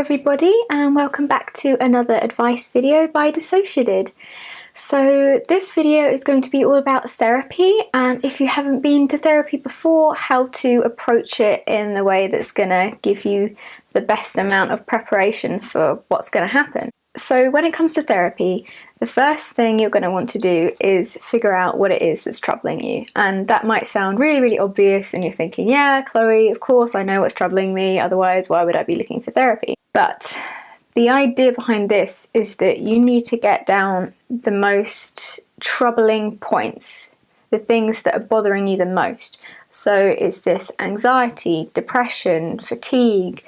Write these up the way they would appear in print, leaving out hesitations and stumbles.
everybody, and welcome back to another advice video by DissociaDID. So this video is going to be all about therapy, and if you haven't been to therapy before, how to approach it in the way that's going to give you the best amount of preparation for what's going to happen. So when it comes to therapy, the first thing you're going to want to do is figure out what it is that's troubling you. And that might sound really obvious, and you're thinking, yeah, Chloe, of course I know what's troubling me, otherwise why would I be looking for therapy? But the idea behind this is that you need to get down the most troubling points, the things that are bothering you the most. So is this anxiety, depression, fatigue,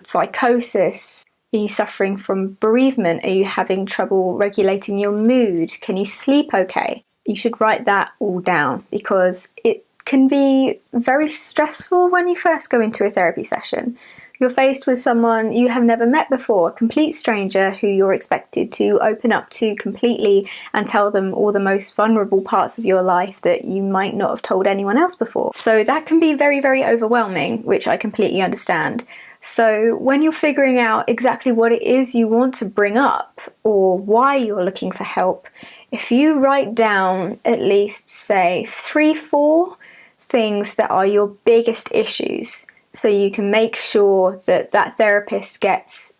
psychosis? Are you suffering from bereavement? Are you having trouble regulating your mood? Can you sleep okay? You should write that all down, because it can be very stressful when you first go into a therapy session. You're faced with someone you have never met before, a complete stranger who you're expected to open up to completely and tell them all the most vulnerable parts of your life that you might not have told anyone else before. So that can be very overwhelming, which I completely understand. So when you're figuring out exactly what it is you want to bring up or why you're looking for help, if you write down at least, say, 3-4 things that are your biggest issues, so you can make sure that that therapist gets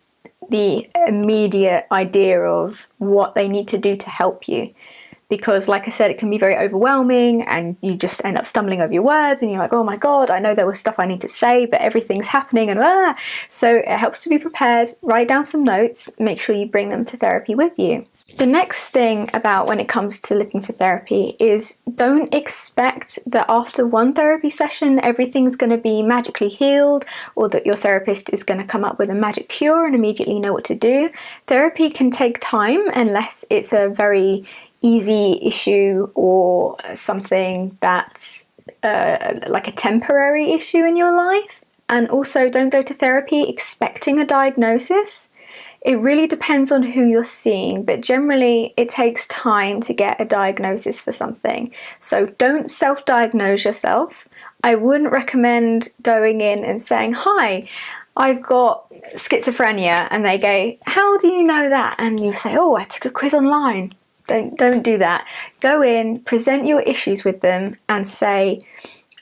the immediate idea of what they need to do to help you. Because like I said, it can be very overwhelming and you just end up stumbling over your words and you're like, oh my God, I know there was stuff I need to say, but everything's happening and So it helps to be prepared, write down some notes, make sure you bring them to therapy with you. The next thing about when it comes to looking for therapy is don't expect that after one therapy session everything's going to be magically healed, or that your therapist is going to come up with a magic cure and immediately know what to do. Therapy can take time unless it's a very easy issue or something that's like a temporary issue in your life. And also don't go to therapy expecting a diagnosis. It really depends on who you're seeing, but generally it takes time to get a diagnosis for something. So don't self-diagnose yourself. I wouldn't recommend going in and saying, hi, I've got schizophrenia, and they go, how do you know that? And you say, oh, I took a quiz online. Don't do that. Go in, present your issues with them and say,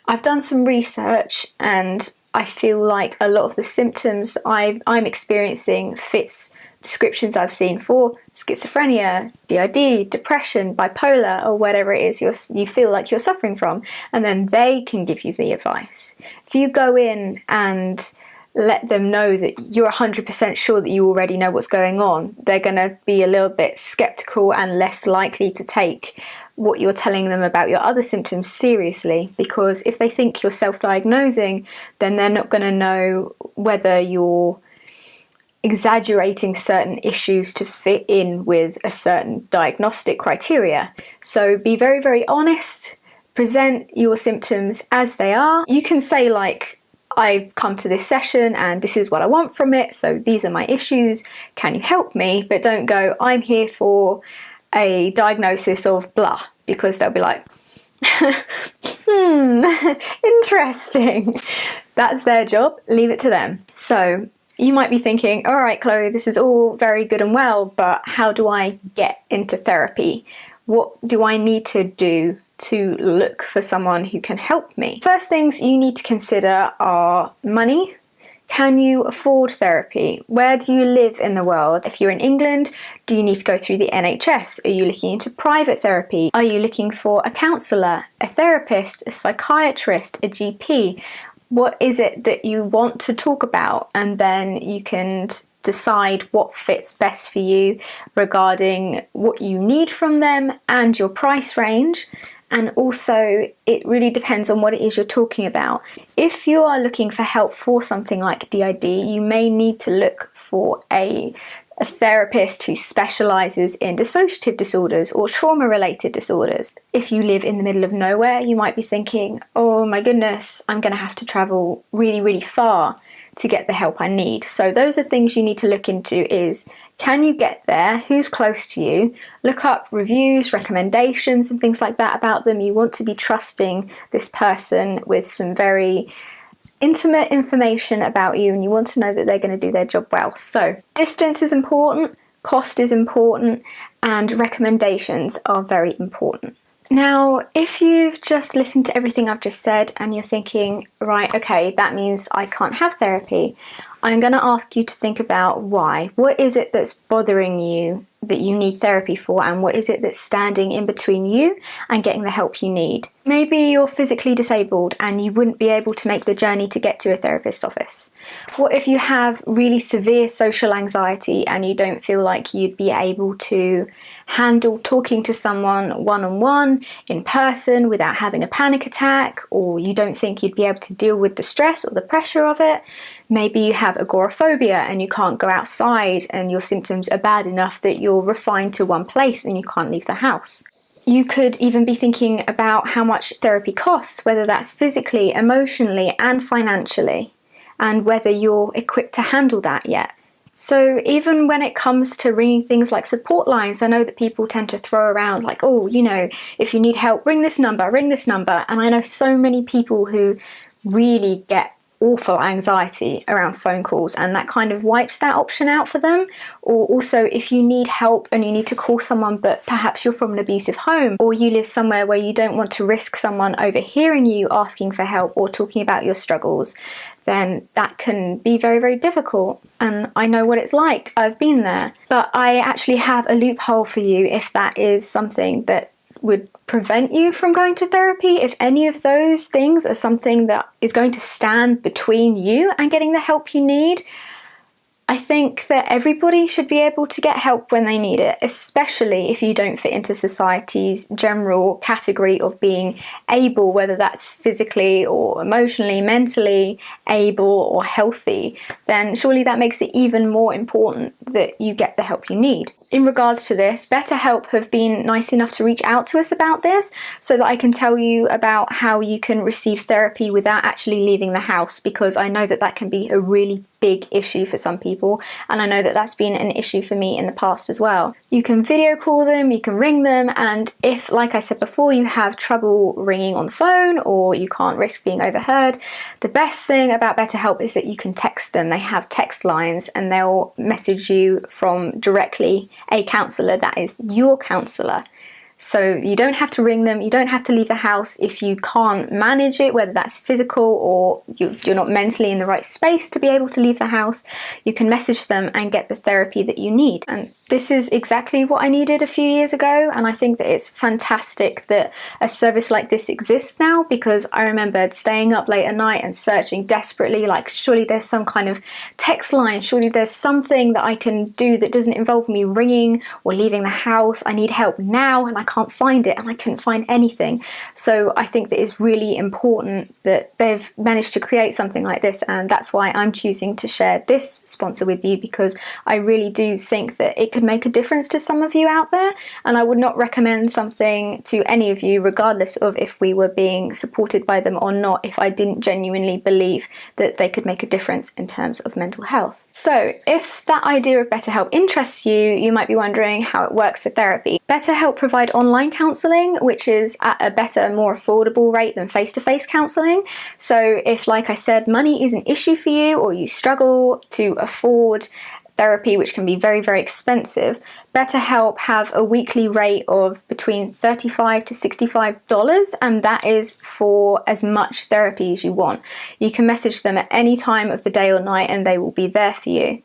I've done some research and I feel like a lot of the symptoms I'm experiencing fits descriptions I've seen for schizophrenia, DID, depression, bipolar, or whatever it is you feel like you're suffering from, and then they can give you the advice. If you go in and let them know that you're 100% sure that you already know what's going on, they're going to be a little bit skeptical and less likely to take what you're telling them about your other symptoms seriously, because if they think you're self-diagnosing, then they're not going to know whether you're exaggerating certain issues to fit in with a certain diagnostic criteria. So be very honest, present your symptoms as they are. You can say, like, I've come to this session and this is what I want from it, so these are my issues, can you help me? But don't go, I'm here for a diagnosis of blah, because they'll be like, interesting. That's their job, leave it to them. So you might be thinking, all right, Chloe, this is all very good and well, but how do I get into therapy? What do I need to do to look for someone who can help me? First things you need to consider are money. Can you afford therapy? Where do you live in the world? If you're in England, do you need to go through the NHS? Are you looking into private therapy? Are you looking for a counsellor, a therapist, a psychiatrist, a GP? What is it that you want to talk about? And then you can decide what fits best for you regarding what you need from them and your price range. And also, it really depends on what it is you're talking about. If you are looking for help for something like DID, you may need to look for a therapist who specialises in dissociative disorders or trauma-related disorders. If you live in the middle of nowhere, you might be thinking, oh my goodness, I'm going to have to travel really far to get the help I need. So those are things you need to look into is, can you get there? Who's close to you? Look up reviews, recommendations and things like that about them. You want to be trusting this person with some very intimate information about you, and you want to know that they're going to do their job well. So distance is important, cost is important, and recommendations are very important. Now, if you've just listened to everything I've just said and you're thinking, right, okay, that means I can't have therapy, I'm going to ask you to think about why. What is it that's bothering you that you need therapy for, and what is it that's standing in between you and getting the help you need? Maybe you're physically disabled and you wouldn't be able to make the journey to get to a therapist's office. What if you have really severe social anxiety and you don't feel like you'd be able to handle talking to someone one-on-one in person without having a panic attack, or you don't think you'd be able to deal with the stress or the pressure of it? Maybe you have agoraphobia and you can't go outside and your symptoms are bad enough that you're refined to one place and you can't leave the house. You could even be thinking about how much therapy costs, whether that's physically, emotionally, and financially, and whether you're equipped to handle that yet. So even when it comes to ringing things like support lines, I know that people tend to throw around like, oh, you know, if you need help, ring this number. And I know so many people who really get awful anxiety around phone calls, and that kind of wipes that option out for them. Or also, if you need help and you need to call someone, but perhaps you're from an abusive home, or you live somewhere where you don't want to risk someone overhearing you asking for help or talking about your struggles, then that can be very, very difficult. And I know what it's like. I've been there. But I actually have a loophole for you if that is something that would prevent you from going to therapy. If any of those things are something that is going to stand between you and getting the help you need, I think that everybody should be able to get help when they need it, especially if you don't fit into society's general category of being able, whether that's physically or emotionally, mentally able or healthy. Then surely that makes it even more important that you get the help you need. In regards to this, BetterHelp have been nice enough to reach out to us about this so that I can tell you about how you can receive therapy without actually leaving the house, because I know that that can be a really big issue for some people, and I know that that's been an issue for me in the past as well. You can video call them, you can ring them, and if, like I said before, you have trouble ringing on the phone or you can't risk being overheard, the best thing about BetterHelp is that you can text them. They have text lines and they'll message you from directly a counsellor that is your counsellor. So you don't have to ring them, you don't have to leave the house if you can't manage it, whether that's physical or you're not mentally in the right space to be able to leave the house. You can message them and get the therapy that you need. And this is exactly what I needed a few years ago, and I think that it's fantastic that a service like this exists now, because I remembered staying up late at night and searching desperately, like, surely there's some kind of text line, surely there's something that I can do that doesn't involve me ringing or leaving the house. I need help now and I can't find it, and I couldn't find anything. So I think that it's really important that they've managed to create something like this, and that's why I'm choosing to share this sponsor with you, because I really do think that it could make a difference to some of you out there, and I would not recommend something to any of you, regardless of if we were being supported by them or not, if I didn't genuinely believe that they could make a difference in terms of mental health. So if that idea of BetterHelp interests you, you might be wondering how it works for therapy. BetterHelp provide online counselling, which is at a better, more affordable rate than face-to-face counselling. So if, like I said, money is an issue for you, or you struggle to afford therapy, which can be very, very expensive, BetterHelp have a weekly rate of between $35 to $65, and that is for as much therapy as you want. You can message them at any time of the day or night and they will be there for you.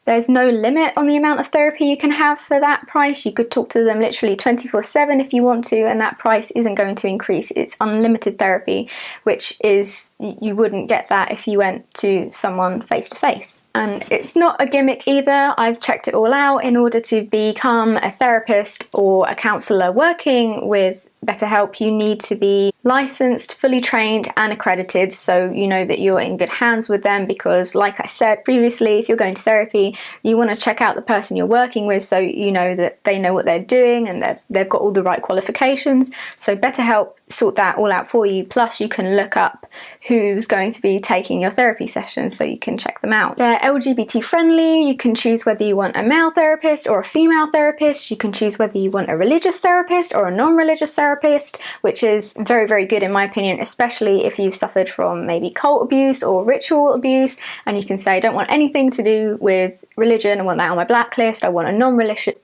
There's no limit on the amount of therapy you can have for that price. You could talk to them literally 24/7 if you want to, and that price isn't going to increase. It's unlimited therapy, which is, you wouldn't get that if you went to someone face to face. And it's not a gimmick either. I've checked it all out. In order to become a therapist or a counsellor working with BetterHelp, you need to be licensed, fully trained and accredited, so you know that you're in good hands with them, because like I said previously, if you're going to therapy, you want to check out the person you're working with so you know that they know what they're doing and that they've got all the right qualifications. So BetterHelp sort that all out for you. Plus you can look up who's going to be taking your therapy sessions, so you can check them out. They're LGBT friendly. You can choose whether you want a male therapist or a female therapist. You can choose whether you want a religious therapist or a non-religious therapist, which is very, very good in my opinion, especially if you've suffered from maybe cult abuse or ritual abuse, and you can say, I don't want anything to do with religion, I want that on my blacklist. I want a non-religious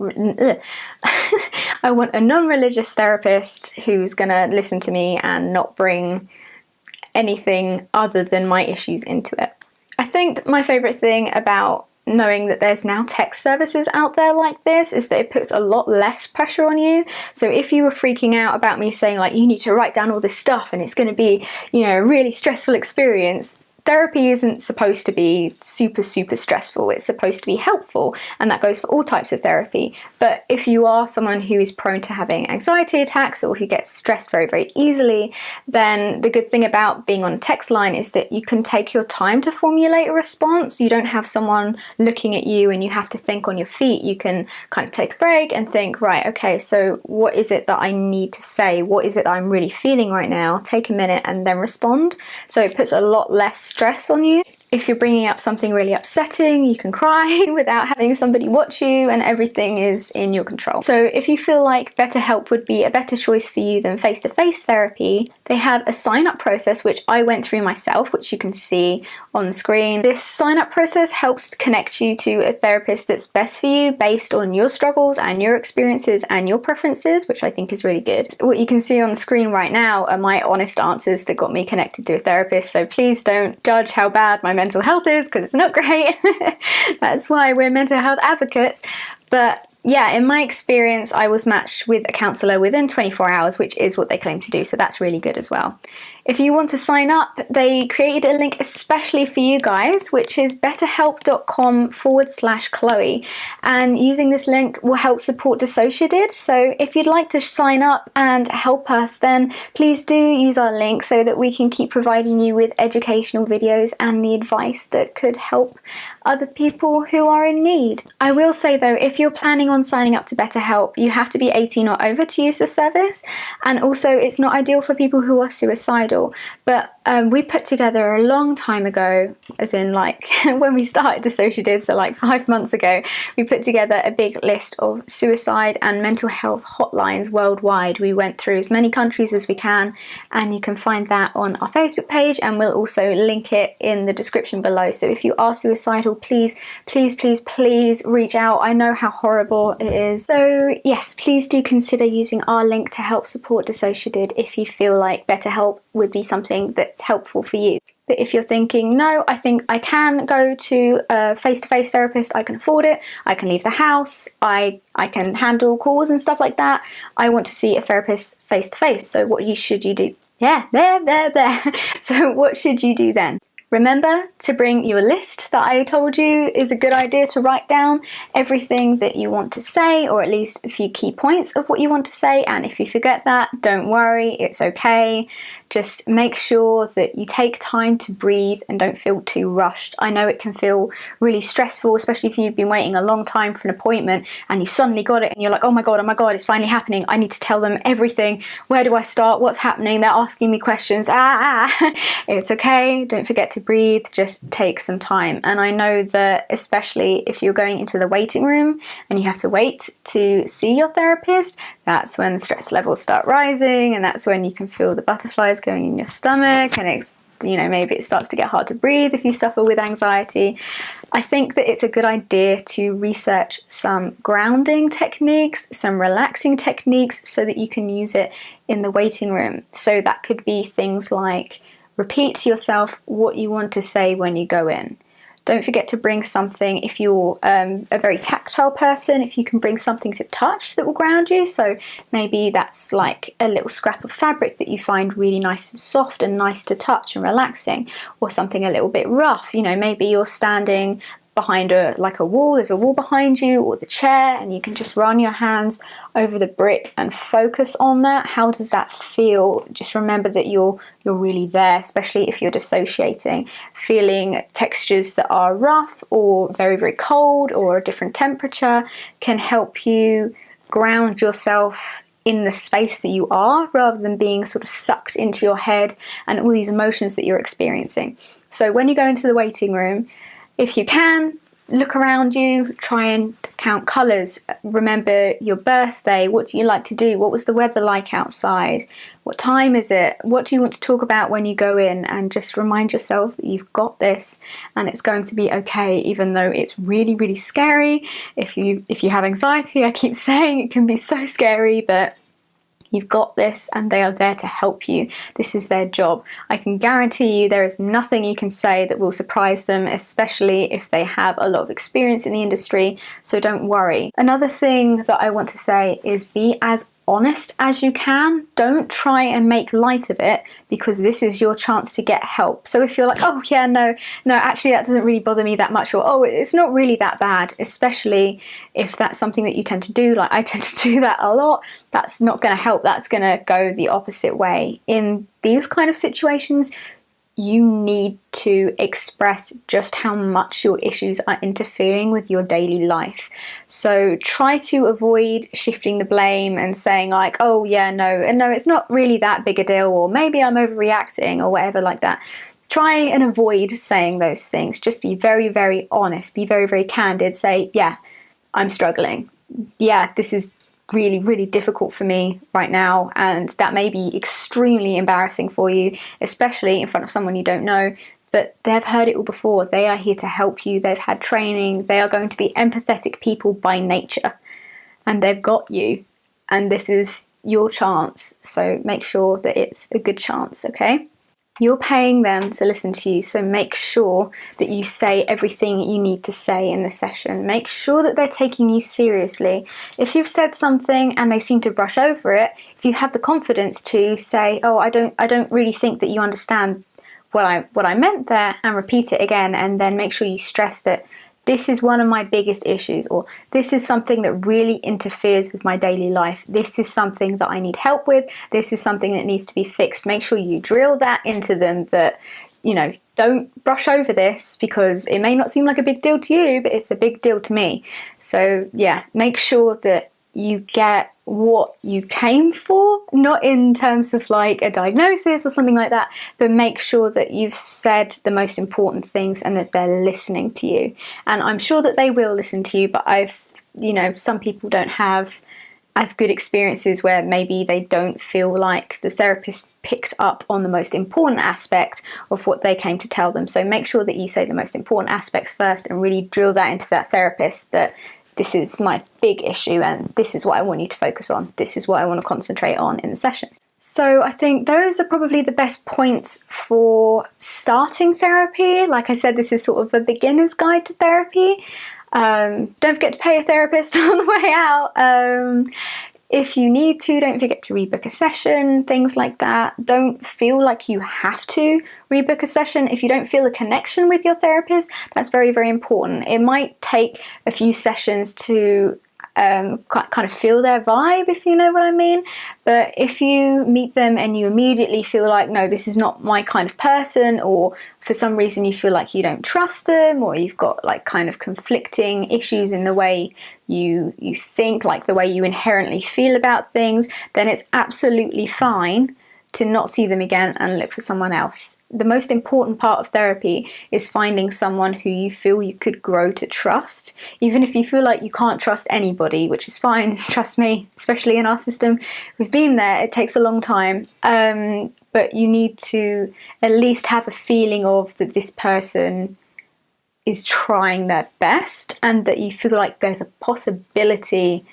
I want a non-religious therapist who's gonna listen to me and not bring anything other than my issues into it. I think my favourite thing about knowing that there's now text services out there like this is that it puts a lot less pressure on you. So if you were freaking out about me saying like, you need to write down all this stuff and it's going to be, you know, a really stressful experience, therapy isn't supposed to be super, super stressful. It's supposed to be helpful, and that goes for all types of therapy. But if you are someone who is prone to having anxiety attacks or who gets stressed very, very easily, then the good thing about being on a text line is that you can take your time to formulate a response. You don't have someone looking at you and you have to think on your feet. You can kind of take a break and think, right, okay, so what is it that I need to say? What is it that I'm really feeling right now? Take a minute and then respond. So it puts a lot less stress on you. If you're bringing up something really upsetting, you can cry without having somebody watch you, and everything is in your control. So if you feel like BetterHelp would be a better choice for you than face-to-face therapy, they have a sign-up process which I went through myself, which you can see on the screen. This sign-up process helps connect you to a therapist that's best for you based on your struggles and your experiences and your preferences, which I think is really good. What you can see on the screen right now are my honest answers that got me connected to a therapist, so please don't judge how bad my mental health is, because it's not great. That's why we're mental health advocates. But yeah, in my experience, I was matched with a counsellor within 24 hours, which is what they claim to do, so that's really good as well. If you want to sign up, they created a link especially for you guys, which is betterhelp.com/Chloe, and using this link will help support DissociaDID. So if you'd like to sign up and help us, then please do use our link so that we can keep providing you with educational videos and the advice that could help other people who are in need. I will say though, if you're planning on signing up to BetterHelp, you have to be 18 or over to use the service, and also it's not ideal for people who are suicidal. But we put together a long time ago, as in like when we started DissociaDID, so like 5 months ago, we put together a big list of suicide and mental health hotlines worldwide. We went through as many countries as we can, and you can find that on our Facebook page, and we'll also link it in the description below. So if you are suicidal, please, please, please, please reach out. I know how horrible it is. So yes, please do consider using our link to help support DissociaDID if you feel like BetterHelp would be something that's helpful for you. But if you're thinking, no, I think I can go to a face-to-face therapist, I can afford it, I can leave the house, I can handle calls and stuff like that, I want to see a therapist face-to-face, so what should you do? Yeah, there. So what should you do then? Remember to bring your list that I told you is a good idea to write down everything that you want to say, or at least a few key points of what you want to say, and if you forget that, don't worry, it's okay. Just make sure that you take time to breathe and don't feel too rushed. I know it can feel really stressful, especially if you've been waiting a long time for an appointment and you suddenly got it and you're like, oh my god, it's finally happening. I need to tell them everything. Where do I start? What's happening? They're asking me questions. It's okay. Don't forget to breathe. Just take some time. And I know that especially if you're going into the waiting room and you have to wait to see your therapist, that's when stress levels start rising, and that's when you can feel the butterflies going in your stomach, and it's, you know, maybe it starts to get hard to breathe if you suffer with anxiety. I think that it's a good idea to research some grounding techniques, some relaxing techniques, so that you can use it in the waiting room. So that could be things like repeat to yourself what you want to say when you go in. Don't forget to bring something, if you're a very tactile person, if you can bring something to touch that will ground you. So maybe that's like a little scrap of fabric that you find really nice and soft and nice to touch and relaxing, or something a little bit rough. You know, maybe you're standing behind a wall, there's a wall behind you, or the chair, and you can just run your hands over the brick and focus on that. How does that feel? Just remember that you're really there, especially if you're dissociating. Feeling textures that are rough or very, very cold or a different temperature can help you ground yourself in the space that you are, rather than being sort of sucked into your head and all these emotions that you're experiencing. So when you go into the waiting room, if you can, look around you, try and count colours, remember your birthday, what do you like to do, what was the weather like outside, what time is it, what do you want to talk about when you go in, and just remind yourself that you've got this and it's going to be okay, even though it's really, really scary. If you have anxiety, I keep saying it can be so scary, but you've got this and they are there to help you. This is their job. I can guarantee you there is nothing you can say that will surprise them, especially if they have a lot of experience in the industry, so don't worry. Another thing that I want to say is be as honest as you can. Don't try and make light of it, because this is your chance to get help. So if you're like, oh yeah, no, actually that doesn't really bother me that much, or oh, it's not really that bad, especially if that's something that you tend to do, like I tend to do that a lot, that's not going to help. That's going to go the opposite way. In these kind of situations, you need to express just how much your issues are interfering with your daily life. So try to avoid shifting the blame and saying like, oh yeah, no, it's not really that big a deal, or maybe I'm overreacting, or whatever like that. Try and avoid saying those things. Just be very, very honest, be very, very candid. Say, yeah, I'm struggling. Yeah, this is really, really difficult for me right now, and that may be extremely embarrassing for you, especially in front of someone you don't know, but they've heard it all before. They are here to help you. They've had training. They are going to be empathetic people by nature, and they've got you, and this is your chance. So make sure that it's a good chance, okay? You're paying them to listen to you, so make sure that you say everything you need to say in the session. Make sure that they're taking you seriously. If you've said something and they seem to brush over it, if you have the confidence to say, oh, I don't really think that you understand what I meant there, and repeat it again, and then make sure you stress that this is one of my biggest issues, or this is something that really interferes with my daily life. This is something that I need help with. This is something that needs to be fixed. Make sure you drill that into them, that, you know, don't brush over this, because it may not seem like a big deal to you, but it's a big deal to me. So yeah, make sure that you get what you came for, not in terms of like a diagnosis or something like that, but make sure that you've said the most important things and that they're listening to you. And I'm sure that they will listen to you, but some people don't have as good experiences where maybe they don't feel like the therapist picked up on the most important aspect of what they came to tell them. So make sure that you say the most important aspects first and really drill that into that therapist, that this is my big issue and this is what I want you to focus on. This is what I want to concentrate on in the session. So I think those are probably the best points for starting therapy. Like I said, this is sort of a beginner's guide to therapy. Don't forget to pay a therapist on the way out. If you need to, don't forget to rebook a session, things like that. Don't feel like you have to rebook a session. If you don't feel a connection with your therapist, that's very, very important. It might take a few sessions to kind of feel their vibe, if you know what I mean. But if you meet them and you immediately feel like, no, this is not my kind of person, or for some reason you feel like you don't trust them, or you've got like kind of conflicting issues in the way you think, like the way you inherently feel about things, then it's absolutely fine to not see them again and look for someone else. The most important part of therapy is finding someone who you feel you could grow to trust. Even if you feel like you can't trust anybody, which is fine, trust me, especially in our system. We've been there, it takes a long time. But you need to at least have a feeling of that this person is trying their best, and that you feel like there's a possibility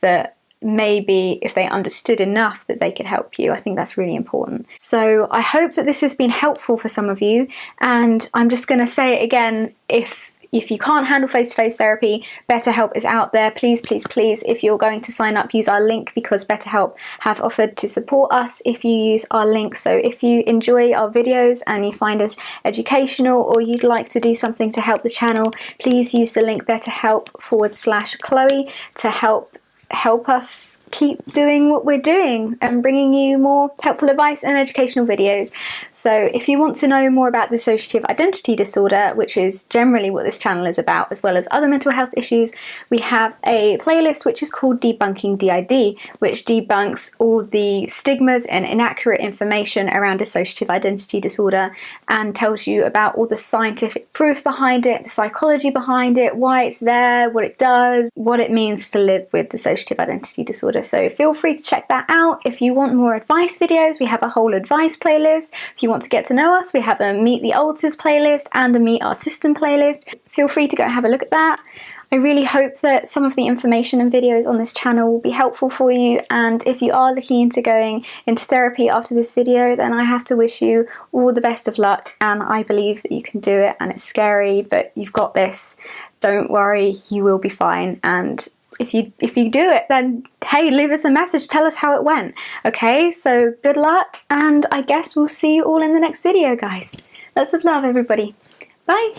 that maybe if they understood enough that they could help you. I think that's really important. So I hope that this has been helpful for some of you, and I'm just going to say it again, if you can't handle face-to-face therapy, BetterHelp is out there. Please, please, please, if you're going to sign up, use our link, because BetterHelp have offered to support us if you use our link. So if you enjoy our videos and you find us educational, or you'd like to do something to help the channel, please use the link BetterHelp /Chloe to help us keep doing what we're doing and bringing you more helpful advice and educational videos. So if you want to know more about dissociative identity disorder, which is generally what this channel is about, as well as other mental health issues, we have a playlist which is called Debunking DID, which debunks all the stigmas and inaccurate information around dissociative identity disorder and tells you about all the scientific proof behind it, the psychology behind it, why it's there, what it does, what it means to live with dissociative identity disorder. So feel free to check that out. If you want more advice videos, we have a whole advice playlist. If you want to get to know us, we have a Meet the Alters playlist and a Meet Our System playlist. Feel free to go and have a look at that. I really hope that some of the information and videos on this channel will be helpful for you, and if you are looking into going into therapy after this video, then I have to wish you all the best of luck, and I believe that you can do it, and it's scary, but you've got this. Don't worry, you will be fine, and if you do it, then hey, leave us a message, tell us how it went. Okay, so good luck, and I guess we'll see you all in the next video, guys. Lots of love, everybody. Bye!